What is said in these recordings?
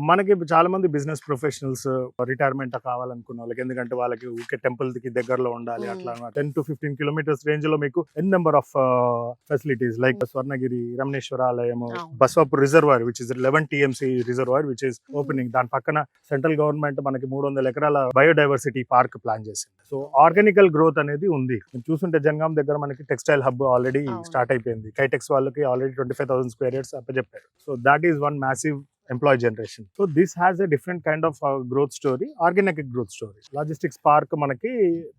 మనకి చాలా మంది బిజినెస్ ప్రొఫెషనల్స్ రిటైర్మెంట్ కావాలనుకున్న వాళ్ళకి, ఎందుకంటే వాళ్ళకి ఊకే టెంపుల్ కి దగ్గరలో ఉండాలి అట్లా 10 to 15 కిలోమీటర్స్ రేంజ్ లో మీకు n number of facilities like Swarnagiri, Ramaneshwara ఆలయము, Baswapur reservoir which is 11 TMC reservoir which is opening. దాని పక్కన సెంట్రల్ గవర్నమెంట్ మనకి 300 ఎకరాల బయోడైవర్సిటీ పార్క్ ప్లాన్ చేసింది. సో ఆర్గానికల్ గ్రోత్ అనేది ఉంది. చూస్తుంటే జనగాం దగ్గర మనకి టెక్స్టైల్ హబ్ ఆల్రెడీ స్టార్ట్ అయిపోయింది. కైటెక్స్ వాళ్ళకి ఆల్రెడీ 25,000 స్క్వేర్ యార్డ్స్ అప్పచెప్పారు. So that is one massive employee generation. So this has a different kind of growth story, organic growth story. Logistics park మనకి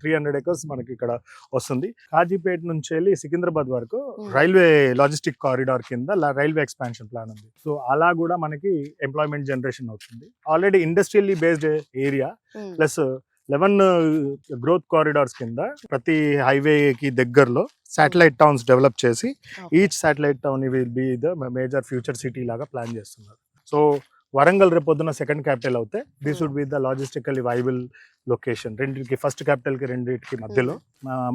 300 acres మనకి ఇక్కడ వస్తుంది. కాజీపేట నుంచి వెళ్ళి సికింద్రాబాద్ వరకు రైల్వే లాజిస్టిక్ కారిడార్ కింద రైల్వే ఎక్స్పాన్షన్ ప్లాన్ ఉంది. సో అలా కూడా మనకి ఎంప్లాయ్మెంట్ జనరేషన్ అవుతుంది. Already industrially based area plus 11 growth corridors కింద ప్రతి హైవే కి దగ్గరలో శాటిలైట్ టౌన్స్ డెవలప్ చేసి each satellite town will be the major future city లాగా ప్లాన్ చేస్తున్నారు. సో వరంగల్ రేపొద్దున సెకండ్ క్యాపిటల్ అవుతే this would be the logistically viable location. రెండింటికి ఫస్ట్ క్యాపిటల్ కి రెండింటికి మధ్యలో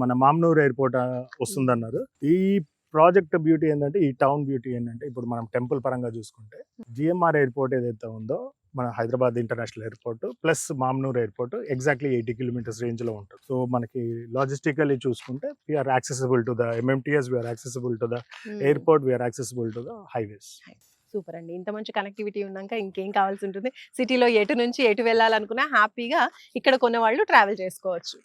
మన మామ్నూర్ ఎయిర్పోర్ట్ వస్తుందన్నారు. ఈ ప్రాజెక్ట్ బ్యూటీ ఏంటంటే, ఈ టౌన్ బ్యూటీ ఏంటంటే, ఇప్పుడు మనం టెంపుల్ పరంగా చూసుకుంటే జిఎంఆర్ ఎయిర్పోర్ట్ ఏదైతే ఉందో మన Hyderabad international airport plus Mamnoor airport exactly 80 kilometres range లో ఉంటుంది. సో మనకి లాజిస్టికల్లీ చూసుకుంటే we're accessible to the MMTS, we're accessible to the airport, we're accessible to the highways. Super అండి. ఇంత మంచి కనెక్టివిటీ ఉన్నాక ఇంకేం కావాల్సి ఉంటుంది. సిటీలో ఎటు నుంచి ఎటు వెళ్ళాలనుకున్నా హ్యాపీగా ఇక్కడ కొన్న వాళ్ళు ట్రావెల్ చేసుకోవచ్చు.